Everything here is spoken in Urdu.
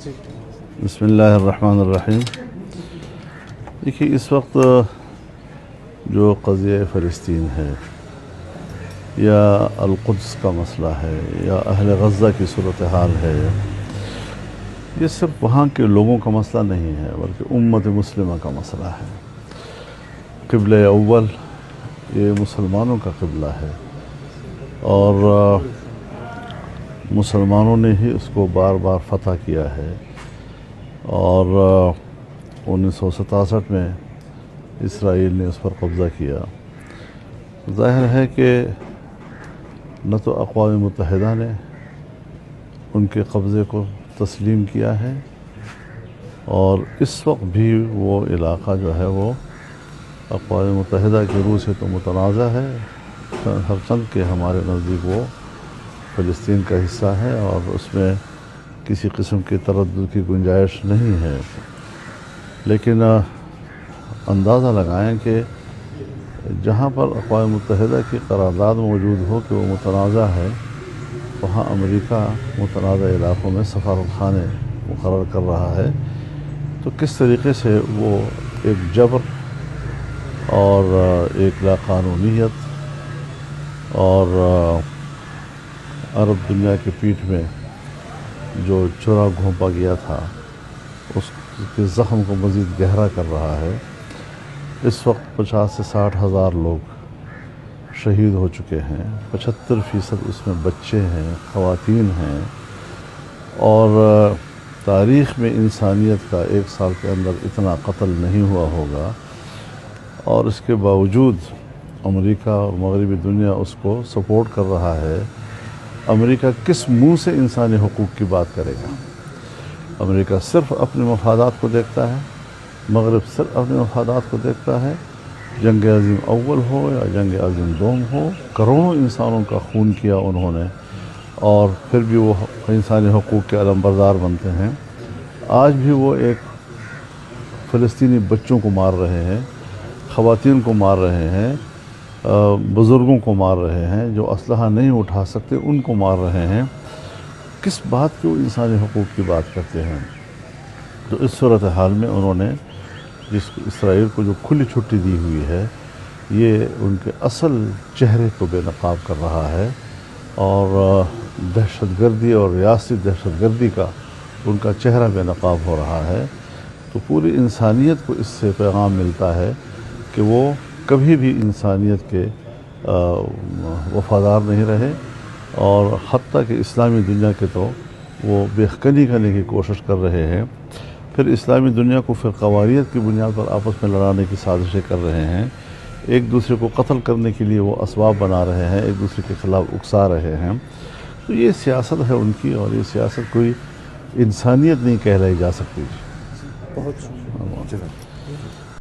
بسم اللہ الرحمن الرحیم۔ دیکھیے، اس وقت جو قضیہ فلسطین ہے یا القدس کا مسئلہ ہے یا اہل غزہ کی صورتحال ہے، یہ صرف وہاں کے لوگوں کا مسئلہ نہیں ہے بلکہ امت مسلمہ کا مسئلہ ہے۔ قبلہ اول یہ مسلمانوں کا قبلہ ہے اور مسلمانوں نے ہی اس کو بار بار فتح کیا ہے، اور 1967 میں اسرائیل نے اس پر قبضہ کیا۔ ظاہر ہے کہ نہ تو اقوام متحدہ نے ان کے قبضے کو تسلیم کیا ہے، اور اس وقت بھی وہ علاقہ جو ہے وہ اقوام متحدہ کی روح سے تو متنازع ہے، ہر چند کے ہمارے نزدیک وہ فلسطین کا حصہ ہے اور اس میں کسی قسم کی تردد کی گنجائش نہیں ہے۔ لیکن اندازہ لگائیں کہ جہاں پر اقوام متحدہ کی قرارداد موجود ہو کہ وہ متنازع ہے، وہاں امریکہ متنازع علاقوں میں سفارتخانے مقرر کر رہا ہے، تو کس طریقے سے وہ ایک جبر اور ایک لاقانونیت اور عرب دنیا کی پیٹھ میں جو چرا گھونپا گیا تھا اس کے زخم کو مزید گہرا کر رہا ہے۔ اس وقت 50 سے 60 ہزار لوگ شہید ہو چکے ہیں، 75% اس میں بچے ہیں، خواتین ہیں، اور تاریخ میں انسانیت کا ایک سال کے اندر اتنا قتل نہیں ہوا ہوگا، اور اس کے باوجود امریکہ اور مغربی دنیا اس کو سپورٹ کر رہا ہے۔ امریکہ کس منہ سے انسانی حقوق کی بات کرے گا؟ امریکہ صرف اپنے مفادات کو دیکھتا ہے، مغرب صرف اپنے مفادات کو دیکھتا ہے۔ جنگ عظیم اول ہو یا جنگ عظیم دوم ہو، کروڑوں انسانوں کا خون کیا انہوں نے، اور پھر بھی وہ انسانی حقوق کے علمبردار بنتے ہیں۔ آج بھی وہ ایک فلسطینی بچوں کو مار رہے ہیں، خواتین کو مار رہے ہیں، بزرگوں کو مار رہے ہیں، جو اسلحہ نہیں اٹھا سکتے ان کو مار رہے ہیں۔ کس بات کی وہ انسانی حقوق کی بات کرتے ہیں؟ تو اس صورتحال میں انہوں نے اسرائیل کو جو کھلی چھٹی دی ہوئی ہے، یہ ان کے اصل چہرے کو بے نقاب کر رہا ہے، اور دہشت گردی اور ریاستی دہشت گردی کا ان کا چہرہ بے نقاب ہو رہا ہے۔ تو پوری انسانیت کو اس سے پیغام ملتا ہے کہ وہ کبھی بھی انسانیت کے وفادار نہیں رہے، اور حتیٰ کہ اسلامی دنیا کے تو وہ بےخکنی کرنے کی کوشش کر رہے ہیں۔ پھر اسلامی دنیا کو فرقواریت کی بنیاد پر آپس میں لڑانے کی سازشیں کر رہے ہیں، ایک دوسرے کو قتل کرنے کے لیے وہ اسباب بنا رہے ہیں، ایک دوسرے کے خلاف اکسا رہے ہیں۔ تو یہ سیاست ہے ان کی، اور یہ سیاست کوئی انسانیت نہیں کہلائی جا سکتی۔ بہت شکریہ۔